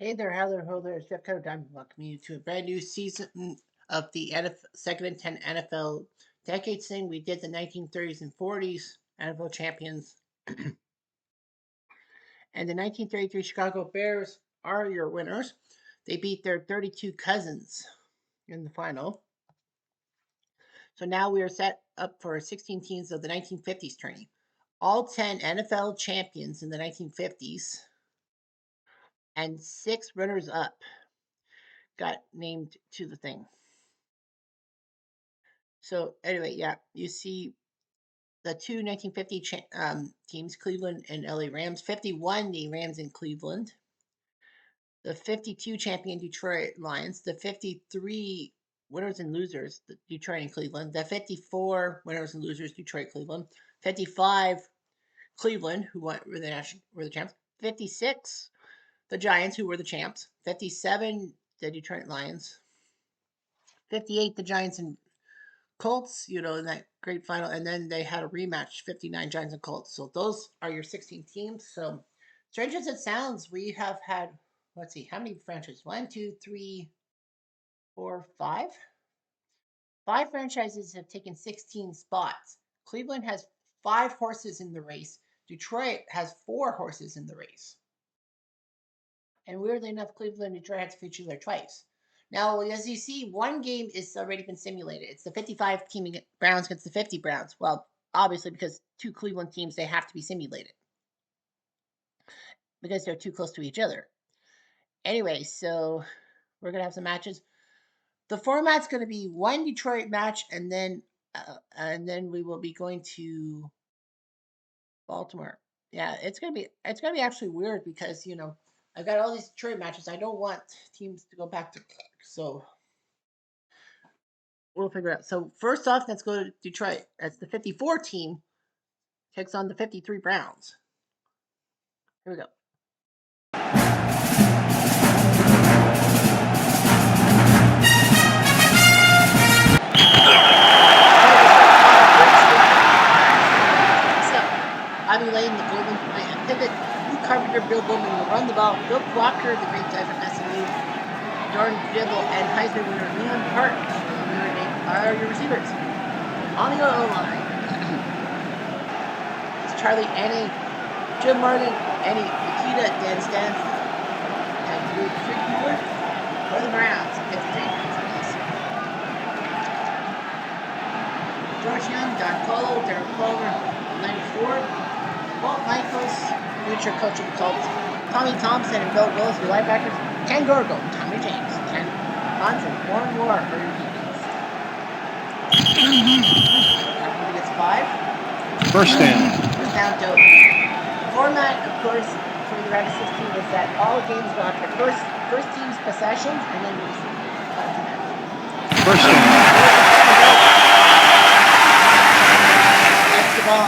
Hey there, how there, ho there, it's Jeff Cutter. I'm welcoming you to a brand new season of the Second and 10 NFL Decades thing. We did the 1930s and 40s NFL champions, and the 1933 Chicago Bears are your winners. They beat their 32 cousins in the final. So now we are set up for 16 teams of the 1950s tourney. All 10 NFL champions in the 1950s and 6 runners up got named to the thing. So anyway, yeah, you see the two 1950 teams, Cleveland and LA Rams. 51, the Rams in Cleveland. The 52 champion Detroit Lions. The 53 winners and losers, the Detroit and Cleveland. The 54 winners and losers, Detroit, Cleveland. 55, Cleveland, who were the champs. 56, the Giants, who were the champs. 57, the Detroit Lions. 58, the Giants and Colts, in that great final. And then they had a rematch, 59 Giants and Colts. So those are your 16 teams. So strange as it sounds, we have had, let's see, how many franchises? 1, 2, 3, 4, 5? 5 franchises have taken 16 spots. Cleveland has 5 horses in the race. Detroit has 4 horses in the race. And weirdly enough, Cleveland and Detroit had to feature each other twice. Now, as you see, one game is already been simulated. It's the 55 team Browns against the 50 Browns. Well, obviously, because 2 Cleveland teams, they have to be simulated because they're too close to each other. Anyway, so we're going to have some matches. The format's going to be one Detroit match, and then we will be going to Baltimore. Yeah, it's gonna be actually weird because I've got all these Detroit matches. I don't want teams to go back to back, so we'll figure it out. So first off, let's go to Detroit. That's the 54 team takes on the 53 Browns. Here we go. Bobby Lane, the Golden Pivot, Lou Carpenter, Bill Bowman will run the ball. Bill Walker, the great guy from SMU, Jordan Dibble, and Heisman winner Leland Hart are your receivers. On the O-line, it's Charlie Annie, Jim Morgan, Annie Nikita, Dan Stanford, and Luke Freakuler for the Browns. 53 George Young, Don Cole, Derek Palmer, 94. Walt Michaels, future coach of the Colts. Tommy Thompson and Bill Willis, the linebackers. Ken Gorgo, Tommy James. Ken Bonson, Warren Moore for your defense. Everybody gets 5. First down. First down, dope. The format, of course, for the round of 16 is that all games go after first team's possessions, and then we just First down. That's the ball.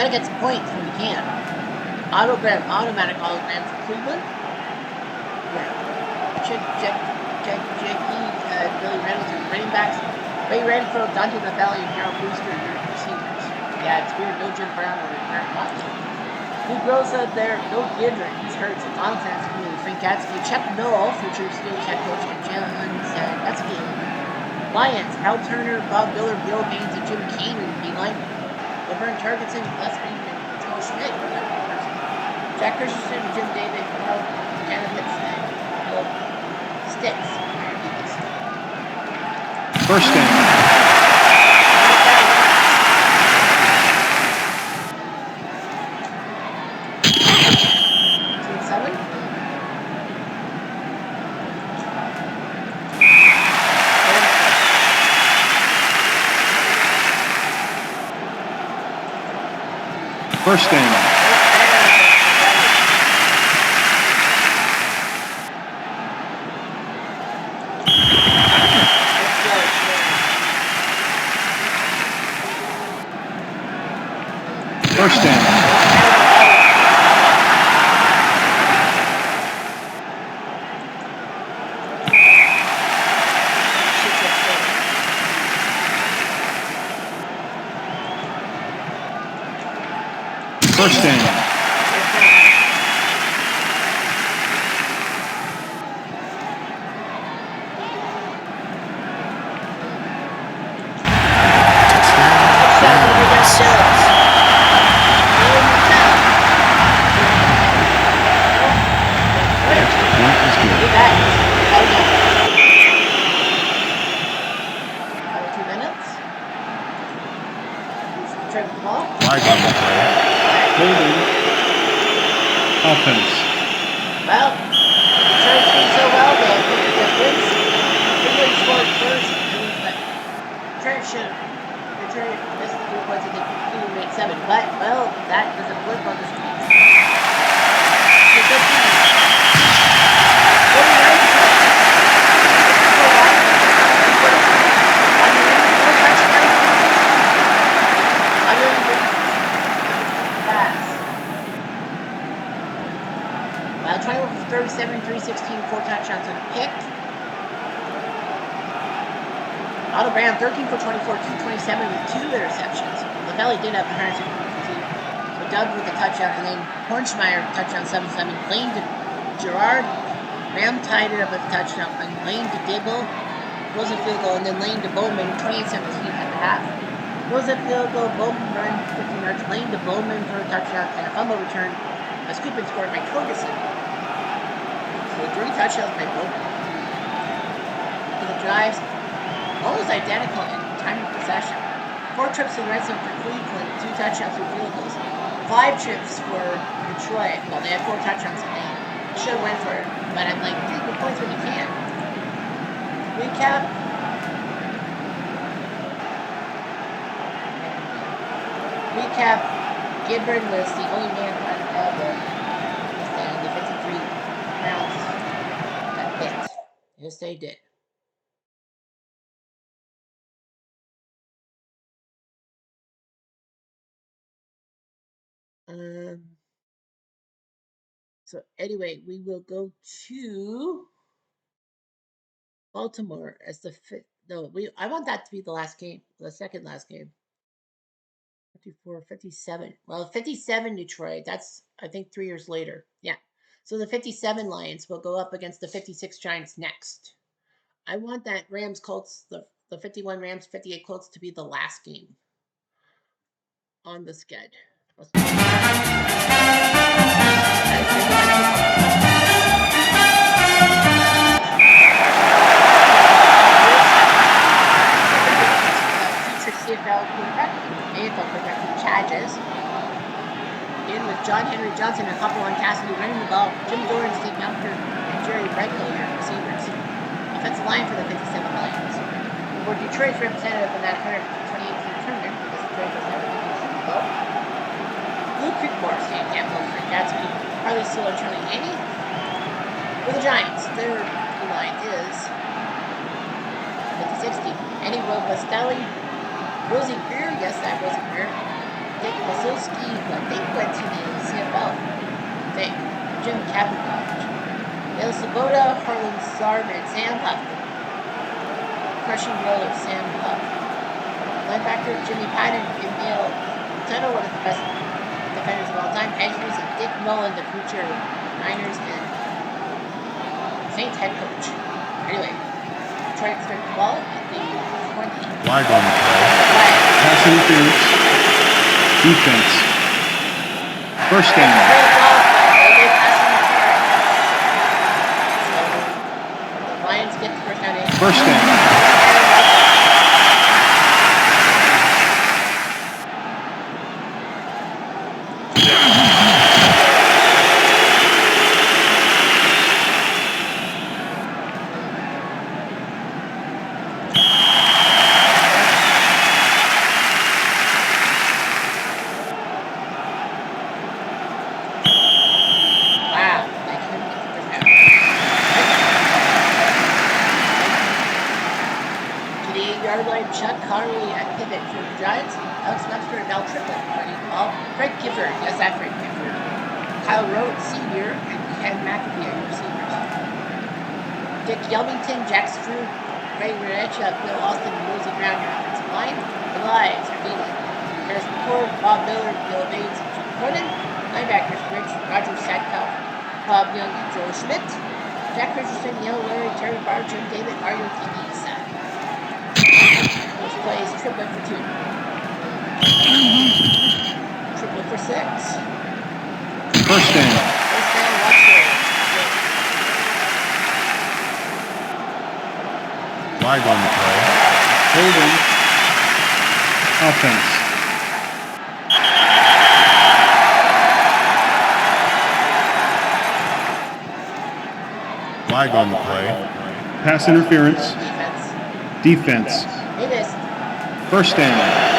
Get some points when you can. Automatic hologram for Cleveland. Billy Reynolds are running backs. Ray Renfro, Dante LaBelle, and Harold Brewster are your receivers. Yeah, it's weird. No Jim Brown or Eric Motley. Lou Groza there. No Ginder. He's hurt. So Don Sansky, Frank Gatsky, Chuck Noll, future Steelers head coach, and Jalen Gatsky. Lions, Hal Turner, Bob Miller, Bill Haynes, and Jim Kane in the line. Laverne Targetson, Les Green, and Joe Schmidt. Jack Christensen, Jim David, Carl Janovitz, and Bill Sticks. First down. 7. First down. First down. First down. Holding. Offense. Well, Detroit's doing so well, they'll pick the difference. Cleveland scored first, but Detroit should. Detroit missed the 3 points, I think Cleveland made 7. But, well, that was a blip on the screen. It's a good team. 49 Detroit. Well, 21 for 37, 316, 4 touchdowns and a pick. Otto Brown, 13 for 24, 227 with 2 interceptions. LaVelle did have 160. So Doug with a touchdown, and then Hornschmeyer touchdown 77. Lane to Gerard. Ram tied it up with a touchdown. And Lane to Dibble. Was a field goal, and then Lane to Bowman, 28-17 at the half. Was a field goal, Bowman run 15 yards. Lane to Bowman for a touchdown, and a fumble return. A scoop and score by Torgerson. So 3 touchdowns by Bowman. For the drives, almost identical in time of possession. 4 trips to the red zone for Cleveland, 2 touchdowns with field goals. 5 trips for Detroit. Well, they had 4 touchdowns and they should have went for it. But I'm like, take the points when you can. Recap. Gibbard was the only man on the 53 rounds that hit. Yes, they did. So anyway, we will go to Baltimore as the fifth. No, I want that to be the last game, the second last game. 54, 57. Well, 57 Detroit. That's, I think, 3 years later. Yeah. So the 57 Lions will go up against the 56 Giants next. I want that Rams Colts, the 51 Rams, 58 Colts to be the last game on the sched. CFL quarterback, AFL quarterback for the Chargers. In with John Henry Johnson and Hopper on Cassidy running the ball. Jim Doran, Steve Melker, and Jerry Reichel receivers. Offensive line for the 57 Lions. Were Detroit's representative in that 2018 tournament because Detroit was never in the Super Bowl. Luke Creekmore, Stan Campbell, Frank Gadsby, Harley Sewell, and Charlie Haney. For the Giants, their line is 50-60. Eddie Robustelli, Rosie Greer, yes, that Rosie Greer. Dick Wasilski, but they went to the CFL. Jim Cavendish. El Sabota, Harlan Sarb, and Sam Huff. Crushing role of Sam Huff. Linebacker Jimmy Patton, Emil Tuttle, one of the best defenders of all time. Edgeries and Dick Mullen, the future Niners and Saints head coach. Anyway, Detroit started the ball at the 20. Flag on the play. Pass interference. Defense. First down. So the Lions get the first down. First down. 2-yard line. Chuck Connery at pivot for the Giants. Alex Webster and Mel Triplett running the ball. Fred Gifford, yes, that Fred Gifford. Kyle Rhodes, senior, and Ken McAfee are your receivers. Dick Yelmington, Jack Strew, Ray Renecha, Bill Austin, and Rosie Brown, your offensive line. The Lions are D-line. Harris McCord, Bob Miller, Bill Bates, and Jim Cronin. Linebackers, Roger Sadkoff, Bob Young, and Joe Schmidt. Jack Richardson, Neil Larry, Terry Barr, Jim David are your DBs. First play is triplet for 2. Triplet for 6. First down. First down, Watson. Flag on the play. Holding. Offense. Flag on the play. Pass interference. Defense. They missed. First down.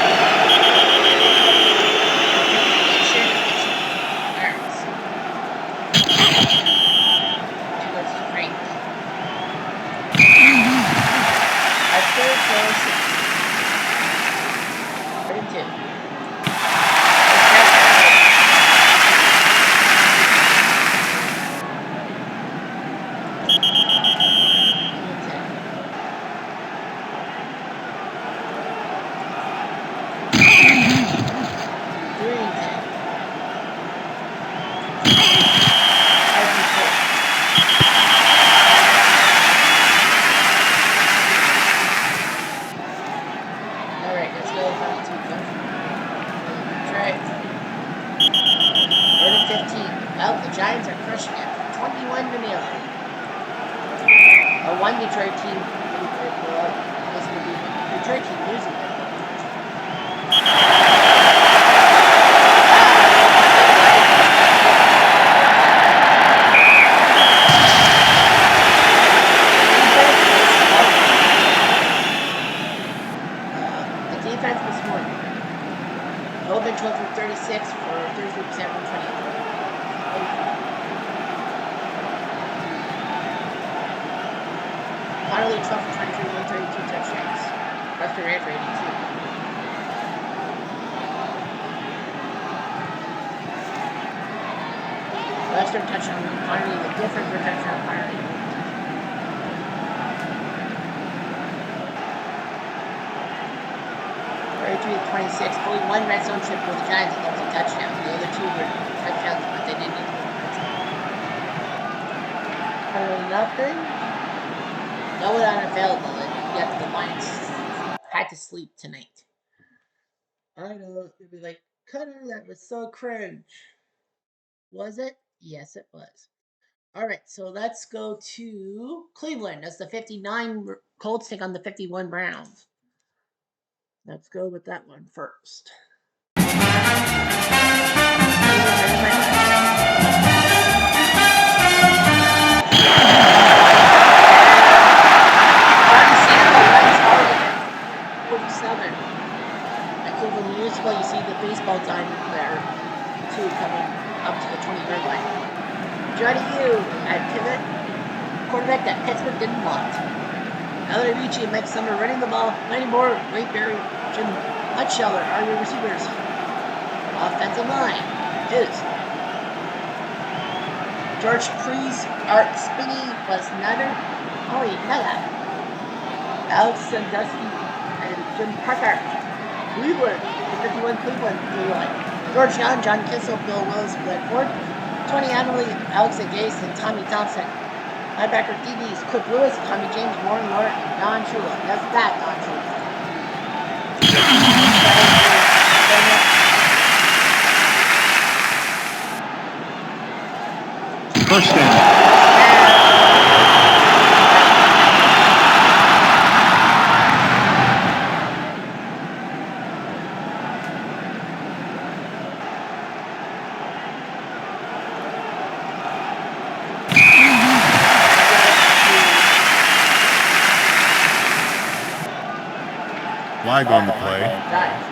Tonight. I know, you'd be like, Cutter, that was so cringe. Was it? Yes, it was. All right, so let's go to Cleveland. That's the 59 Colts take on the 51 Browns. Let's go with that one first. You see the baseball diamond there, too, coming up to the 20-yard line. Johnny U at pivot, quarterback that Pittsburgh didn't want. Elliot Ricci and Mike Summer running the ball. Lenny Moore, Ray Berry, Jim Hutscheller are your receivers. Offensive line is George Priest, Art Spinney, Wes Nutter, Holly Nella, Alex Sandusky, and Jim Parker. Cleveland, the 51 Cleveland blue line. George Young, John Kissel, Bill Willis, Brett Ford, Tony Annally, Alex Agase, and Tommy Thompson. Linebacker DBs, Cliff Lewis, Tommy James, Warren Lort, and Don Shula. That's that, Don Shula. First down. Flag on the play.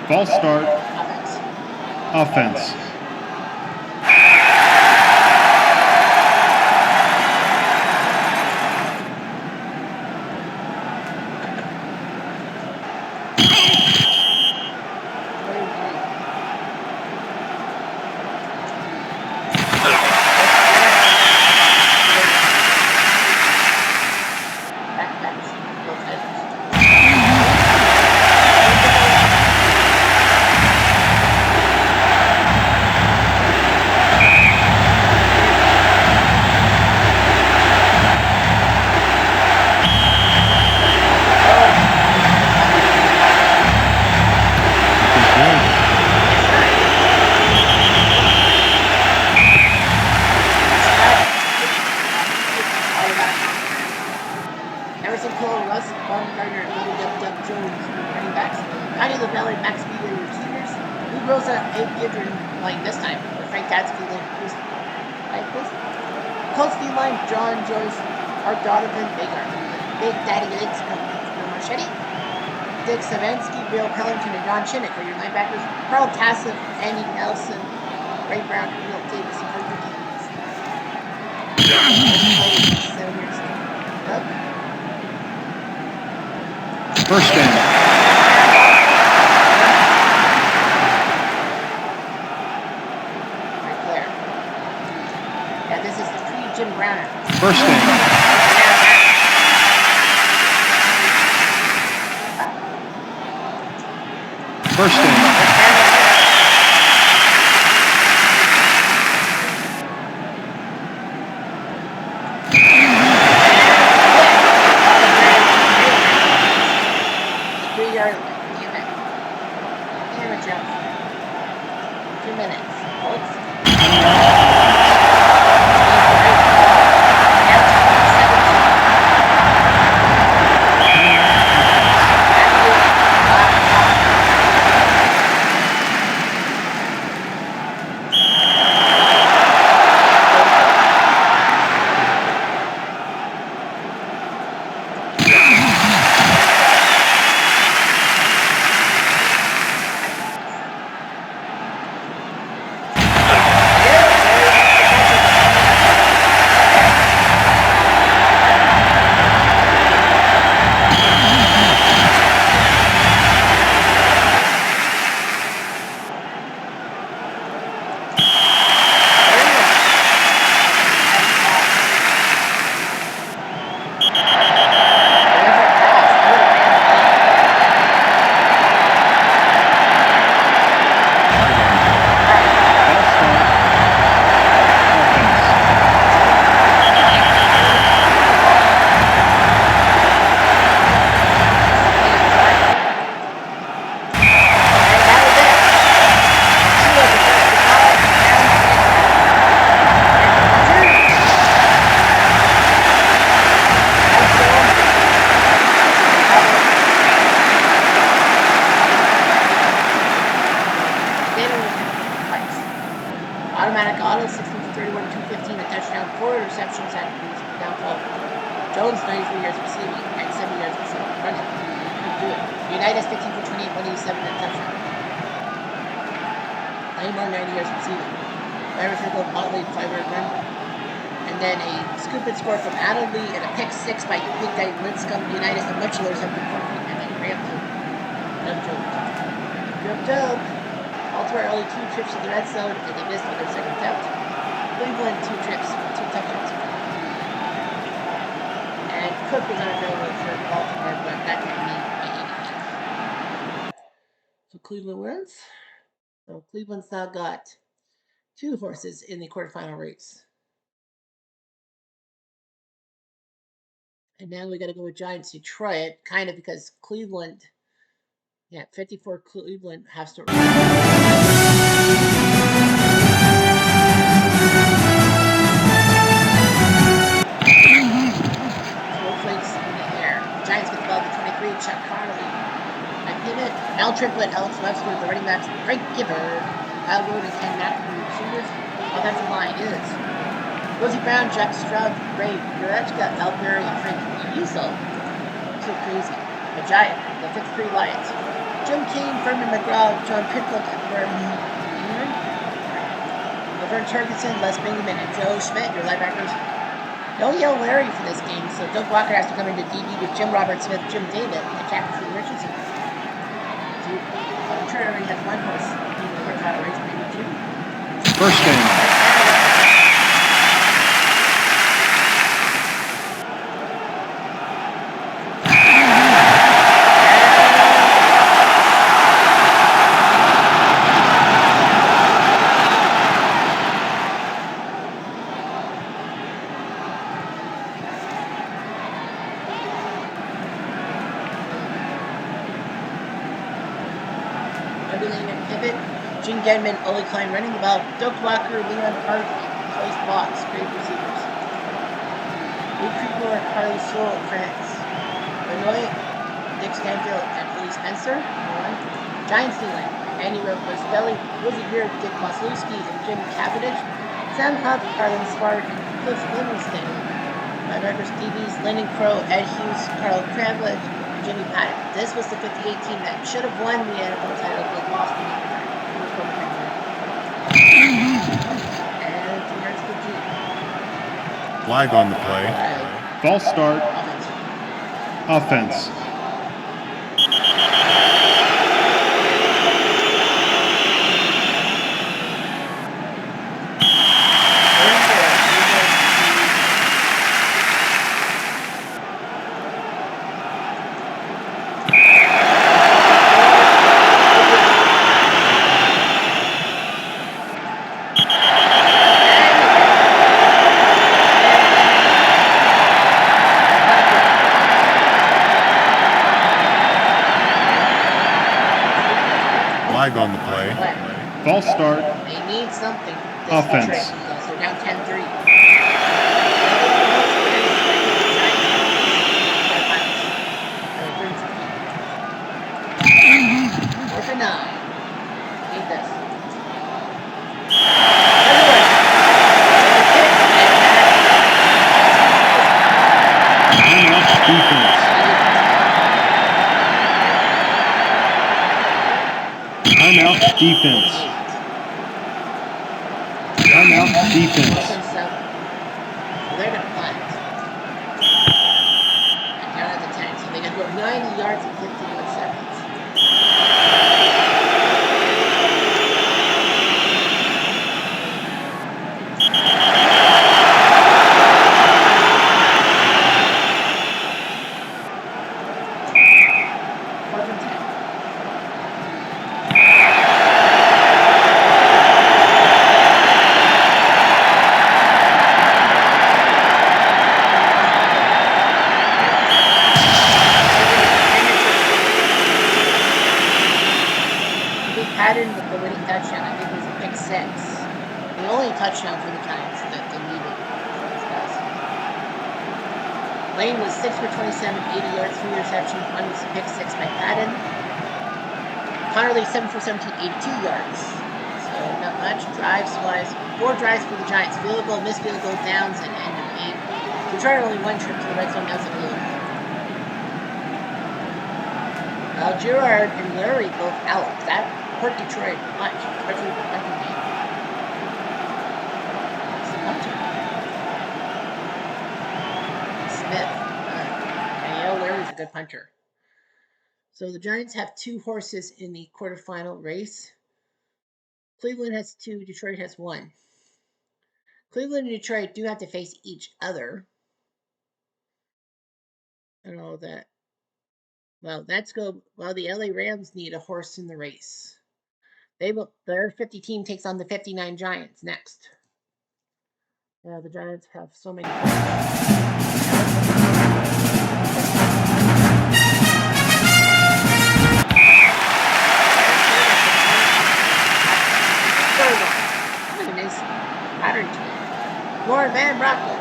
False start. Offense. First down. Right there. Yeah, this is the pre-Jim Browner. First down. First down. Cleveland wins. So Cleveland's now got 2 horses in the quarterfinal race. And now we got to go with Giants Detroit, kind of because Cleveland, 54 Cleveland has to. Snowflakes in the air. The Giants get the ball to 23. Chuck Connolly. I pivot. Al Triplett, Alex Webster, the running backs, Frank Gifford, Kyle Wood, and Ken McAdoo. Receivers. Offensive line is Rosie Brown, Jack Stroud, Ray Goretzka, Al Berry, and Frank Easel. So crazy. The Giant, the 53 Lions. Jim Keane, Furman McGraw, John Pitlock, Laverne Turkison, Les Bingaman, and Joe Schmidt, your linebackers. No Yale Larry for this game, so Doug Walker has to come into DB with Jim Robert Smith, Jim David, and Jack Richardson. 52. Trny already has one horse in the quarterfinal race, maybe two. First down. Gene Gedman, Ole Klein running the ball. Doak Walker, Leon Hart, place blocks. Great receivers. Luke Creekmore, Carly Sewell, France. Benoit, Dick Stanfield, and Lee Spencer. Giants Zealand, Andy Rostelli, Wizzy Beard, Dick Moslewski, and Jim Cavendish. Sam Huff, Carlin Smart, and Cliff Livingston. Linebacker Stevie's, Lennon Crow, Ed Hughes, Carl Cravlet, and Jimmy Patton. This was the 58 team that should have won the NFL title but lost in overtime. Flag on the play. False start. Offense. Flag on the play. False start. They need something. Offense. They're down 10-3. Fourth and 9. Need this. Timeout defense. Timeout defense. So they're going to punt. And down at the 10. So they got to go 90 yards in 51 seconds. Patton with the winning touchdown. I think it was a pick 6. The only touchdown for the Giants that they needed. Lane was 6 for 27, 80 yards, 3 receptions. One was a pick 6 by Patton. Connerly 7 for 17, 82 yards. So not much. Drives-wise, 4 drives for the Giants. Field goal, missed field goal, downs, and end of game. Detroit only 1 trip to the red zone. That was a little. Girard and Larry both out. That hurt Detroit much, especially the punting game. It's the punter. Smith. Larry's a good punter. So the Giants have 2 horses in the quarterfinal race. Cleveland has 2, Detroit has 1. Cleveland and Detroit do have to face each other. And all that. Well, let's go. Well, the LA Rams need a horse in the race. Their 50 team takes on the 59 Giants next. Yeah, the Giants have so many. Nice pattern to it. Laura Van Brockle,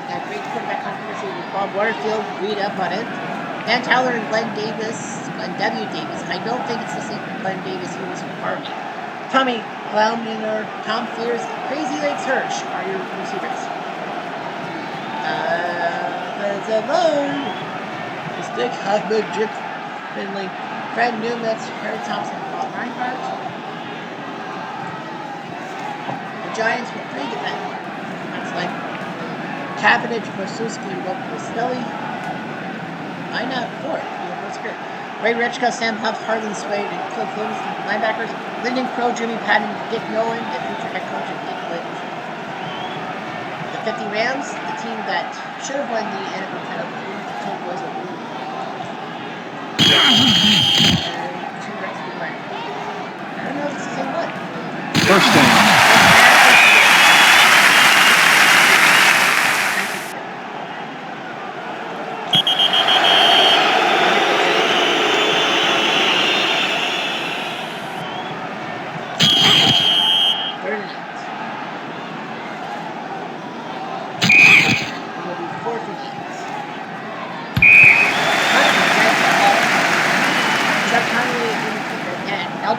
that great quarterback controversy with Bob Waterfield, read up on it. Dan Tyler and Glenn W. Davis. I don't think it's the same Glenn Davis who was from Army. Tommy Clownmiller, Tom Fears, Crazy Legs Hirsch are your receivers. There's a load. Stick, Hugberg, Jip Finley, Fred Newmetz, Harry Thompson, Paul Reinhardt. The Giants were pretty defensive. That's like Cavendish, Mosuski, Rostelli. I know, 4. That's great. Ray Richka, Sam Huff, Harlan Swade, and Cliff Livingston. Linebackers, Lyndon Crow, Jimmy Patton, Dick Nolan, and future head coach of Dick Lynch. The 50 Rams, the team that should have won the NFL title, but the total was a blue. And 2 Rex to win. I don't know if it's the same one. First down.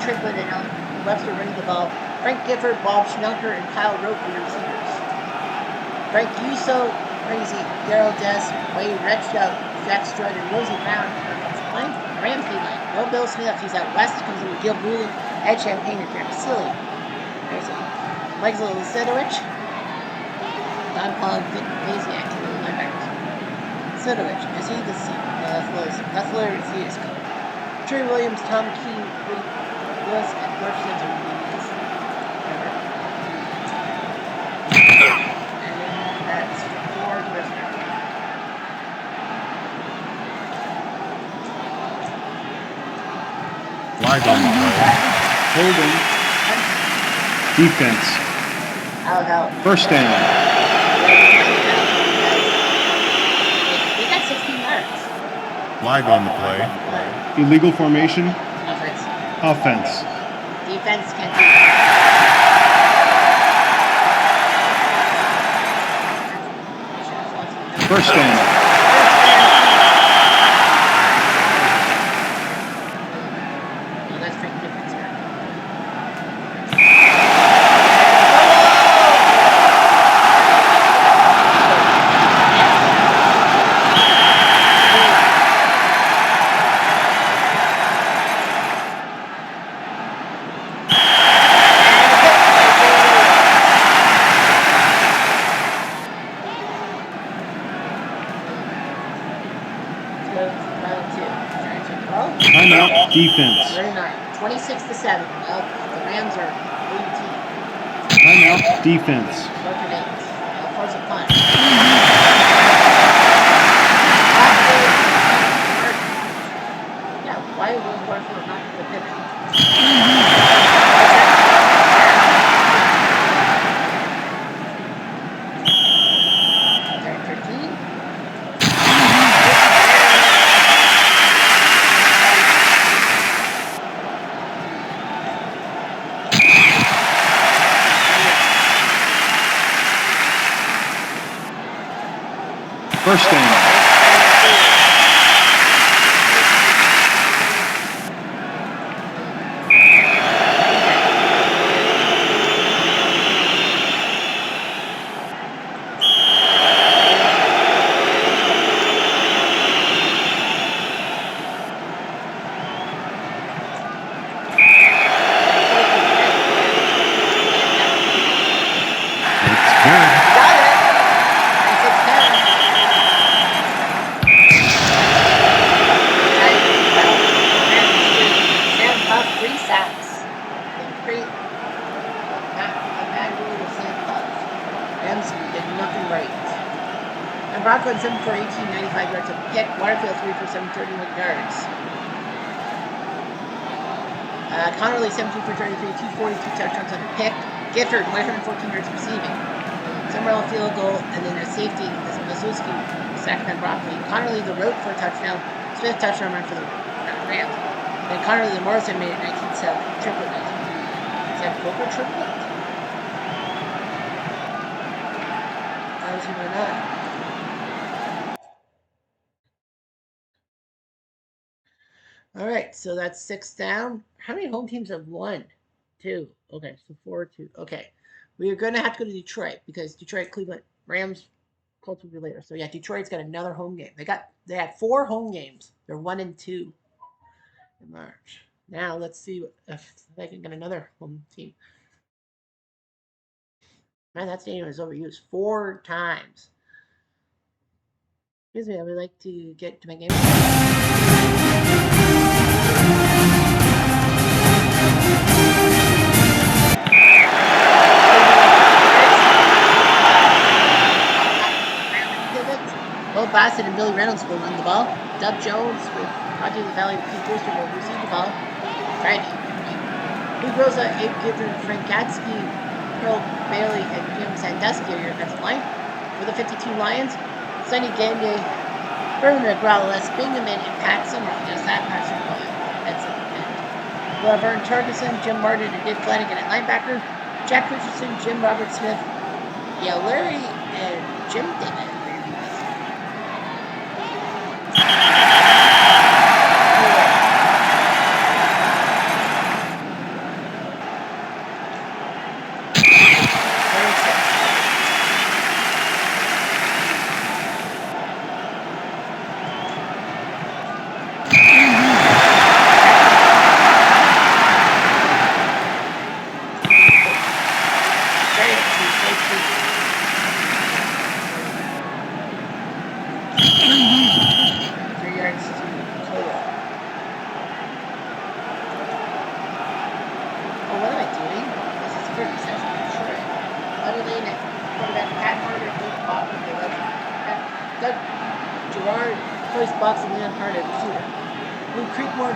Triplett and Webster running the ball. Frank Gifford, Bob Schnelker, and Kyle Rope were the receivers. Frank Uso, Crazy, Daryl Dess, Wade Retchdout, Jack Strutt, and Rosie Brown are line. Rams line. No Bill Smith. He's out west. Comes in with Gil Booley, Ed Champagne, and Graham Silly. There's Mike Sidowich, Don Paul, and Vic Baziak, the linebackers. Sidowich, is he the seat? That's Larry Theus coach. Trey Williams, Tom Key, Lewis, and George Sims are released. And that's for Griffin. Live on the play. Holding. Defense. Out. First down. We got 16 yards. Live on the play. Illegal formation. Offense. Defense can do First down. Well, that's pretty difference here. Timeout. Defense. Very nice. 26-7. Well, the Rams are leading team. Timeout. Defense. Broken 8. Now force a punt. Yeah, why would we going for not the pivot? First down. Bronco 7 for 18, 95 yards of pick. Waterfield 3 for 731 yards. Connerly 17 for 33, 242 touchdowns on a pick. Gifford 114 yards receiving. Summerall field goal, and then a safety as Mazuski sacked on Broccoli. Connerly the road for a touchdown. Smith touchdown run for the Rams. Then Connerly the Morrison made it 19-7. Triplet 19. Is that Booker triplet? How was he went up? All right, so that's 6 down. How many home teams have won? 2. Okay, so 4-2. Okay, we are going to have to go to Detroit because Detroit, Cleveland, Rams, Colts will be later. So yeah, Detroit's got another home game. They had 4 home games. They're 1-2 in March. Now let's see if they can get another home team. Man, that stadium is overused 4 times. Excuse me, I would like to get to my game. Bassett and Billy Reynolds will run the ball. Dub Jones with Conte Valley and Pete Brewster will receive the ball. Trny. Lou Groza, Abe Gifford, Frank Gatsky, Pearl Bailey, and Jim Sandusky are your defensive line. For the 52 Lions, Sonny Gagne, Herman McGraw, Bingham, and Pat Summer. Yes, that Pat Summer. That's it. Laverne Torgerson, Jim Martin, and Dick Flanagan at linebacker. Jack Richardson, Jim Robert Smith, Larry, and Jim David.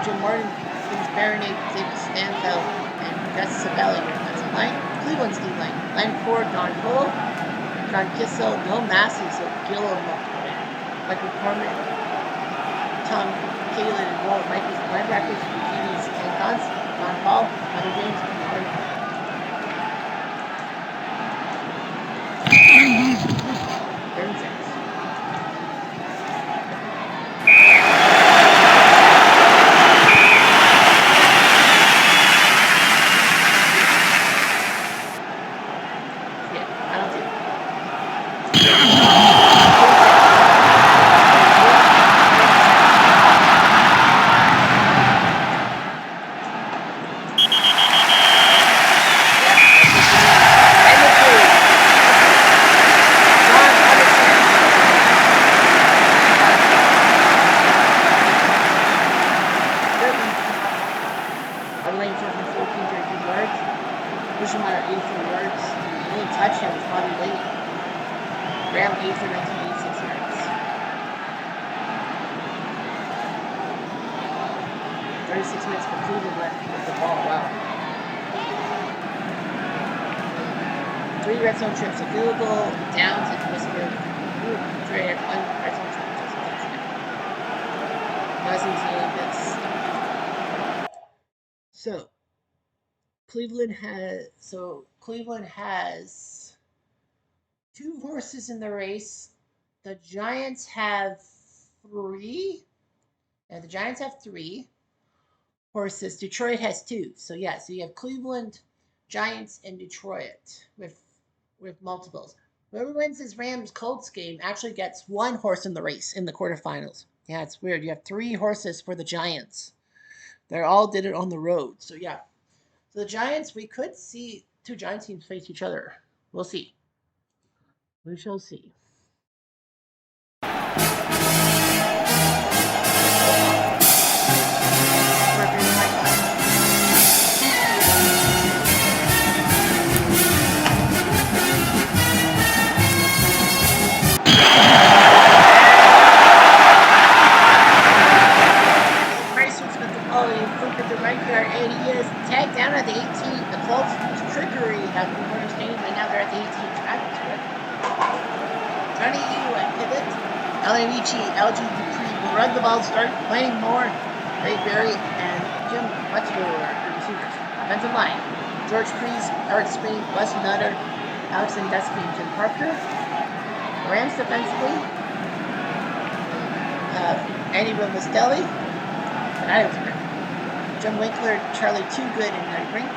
Jim Martin, James Baronet, David Stanfeld, and Gus Sabelli, your defensive line. Cleveland's D line. Line 4, Don Cole, John Kissel, Bill Massey, so Gillum, Michael Corman, Tom Kalin, and Walt Michaels, linebackers, Eugenes Ankons, Don Paul, Hunter James, and Martin. 36. Cleveland has 2 horses in the race. The Giants have 3. Yeah, the Giants have 3 horses. Detroit has 2. So yeah, so you have Cleveland, Giants, and Detroit with multiples. Whoever wins this Rams Colts game actually gets 1 horse in the race in the quarterfinals. Yeah, it's weird. You have 3 horses for the Giants. They all did it on the road. So yeah. So the Giants, we could see 2 Giants teams face each other. We'll see. We shall see. And he is tagged down at the 18. The Colts used trickery at the corner stadium, and now they're at the 18. Trny at pivot. LA Ricci, LG Dupree will run the ball, start playing more. Ray Berry and Jim Butler are the receivers. Offensive line. George Priest, Eric Spain, Wes Nutter, Alex Sandusky, and Jim Parker. Rams defensively. Andy Romastelli. That was great. Jim Winkler, Charlie Toogood, and Larry Brink.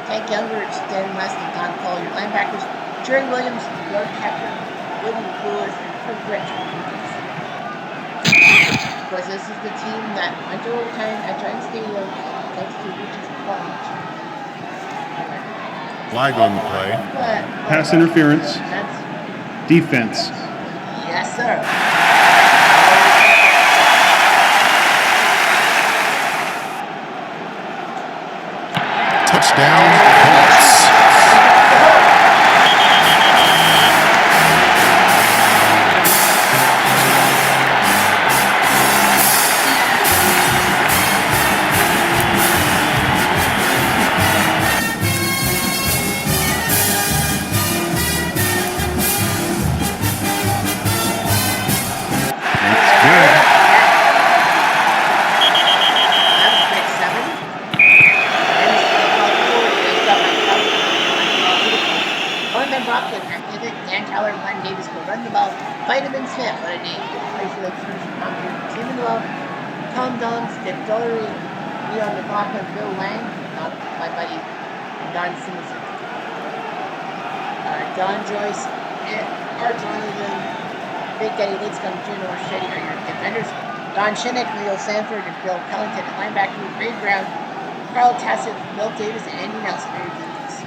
Hank Younger, Dan West, and Don Paul, your linebackers. Jerry Williams, York Hector, William Lewis, and Kirk Rich. Of course, this is the team that went to overtime at Giant Stadium thanks to Rich's plunge. Flag on the play. Pass interference. Defense. Yes, sir. Touchdown, Colts. Tom Doms, Dick Dolery, Leon McLaughlin, Bill Lang, my buddy Don Simpson. Don Joyce, Art Jonathan, Big Eddie Lidscomb, Juno Shetty are your defenders. Don Shinnick, Leo Sanford, and Bill Pellington at linebacker. Ray Brown, Carl Tassett, Bill Davis, and Andy Nelson are your defense.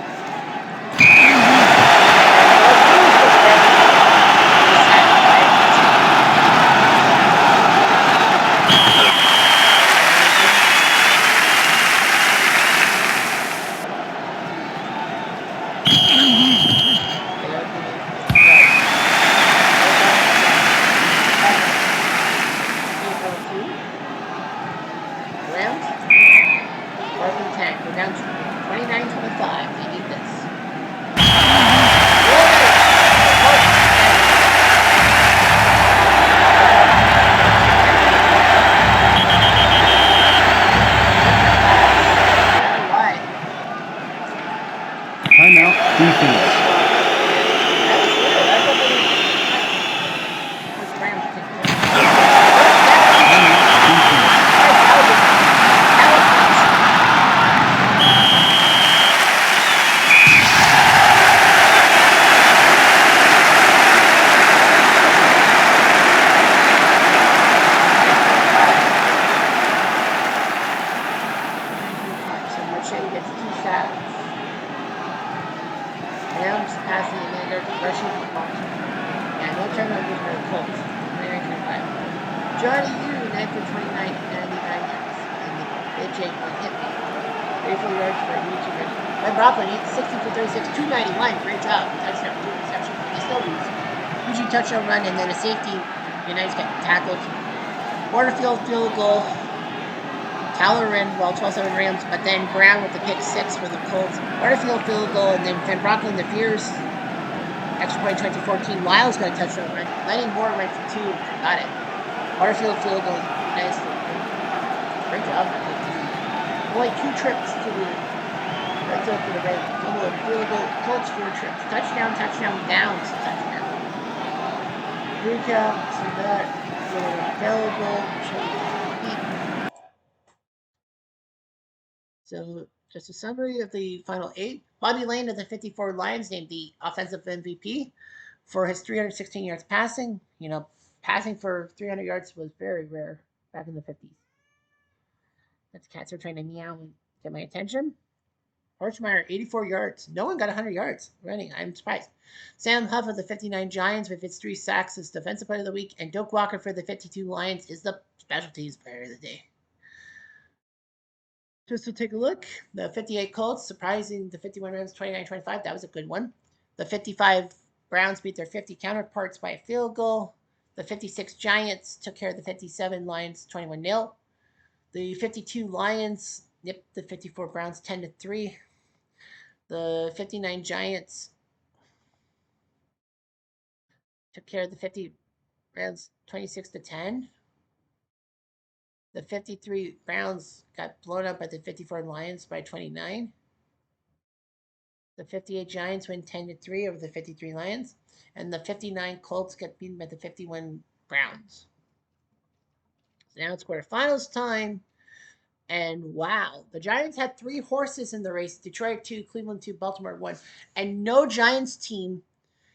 Rams, 4th and 10. We're down to 29-25. They need this. Timeout defense. Johnny U, 9 for 29, 99 yards. And the bitch ain't one hit me. 34 yards for YouTube. Ben Brocklin, 60 for 36, 291. Great job. Touchdown, 2 receptions. They still lose. Huge touchdown run, and then a safety. United's got tackled. Waterfield field goal. Halloran, 12-7 Rams, but then Brown with the pick 6 for the Colts. Waterfield field goal, and then Ben Brocklin, the Fears. Extra point 2014. Lyle's got a touchdown run. Lenny Moore went for 2. Got it. Waterfield field goal. Nice. Great job. Only 2 trips to the red zone for the Rams. Field goal. Colts 4 trips. Touchdown, downs, touchdown. Recap. See that. Available. So, just a summary of the final 8. Bobby Lane of the 54 Lions named the offensive MVP for his 316 yards passing. You know, passing for 300 yards was very rare back in the 50s. That's cats are trying to meow and get my attention. Horchmeyer, 84 yards. No one got 100 yards running. I'm surprised. Sam Huff of the 59 Giants with his 3 sacks is defensive player of the week. And Doak Walker for the 52 Lions is the special teams player of the day. Just to take a look, the 58 Colts surprising the 51 Rams 29-25. That was a good one. The 55 Browns beat their 50 counterparts by a field goal. The 56 Giants took care of the 57 Lions 21-0. The 52 Lions nipped the 54 Browns 10-3. The 59 Giants took care of the 50 Browns 26-10. The 53 Browns got blown up by the 54 Lions by 29. The 58 Giants win 10-3 over the 53 Lions. And the 59 Colts get beaten by the 51 Browns. So now it's quarterfinals time. And wow, the Giants had 3 horses in the race. Detroit 2, Cleveland 2, Baltimore 1. And no Giants team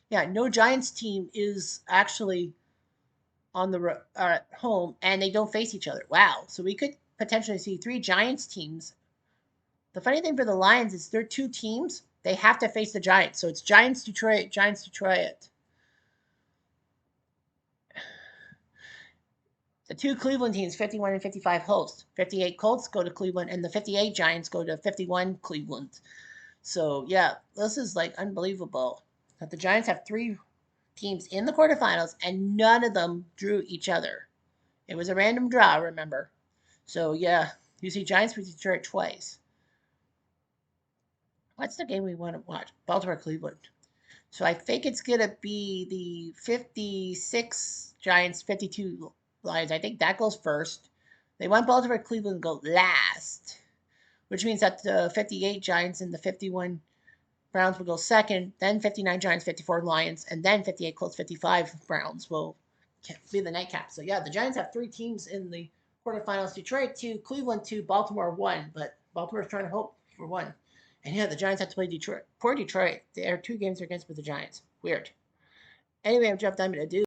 is actually on the home, and they don't face each other. Wow. So we could potentially see 3 Giants teams. The funny thing for the Lions is they're 2 teams. They have to face the Giants. So it's Giants, Detroit, Giants, Detroit. The 2 Cleveland teams, 51 and 55, host. 58 Colts go to Cleveland, and the 58 Giants go to 51 Cleveland. So, yeah, this is like unbelievable that the Giants have 3 teams in the quarterfinals, and none of them drew each other. It was a random draw, remember. So, yeah, you see Giants beat Detroit twice. What's the game we want to watch? Baltimore, Cleveland. So I think it's going to be the 56 Giants, 52 Lions. I think that goes first. They want Baltimore, Cleveland go last, which means that the 58 Giants and the 51 Browns will go second, then 59 Giants, 54 Lions, and then 58 Colts, 55 Browns will be the nightcap. So, yeah, the Giants have 3 teams in the quarterfinals, Detroit 2, Cleveland 2, Baltimore 1. But Baltimore's trying to hope for 1. And yeah, the Giants have to play Detroit. Poor Detroit. They are 2 games against with the Giants. Weird. Anyway, I'm Jeff Diamond. Adieu.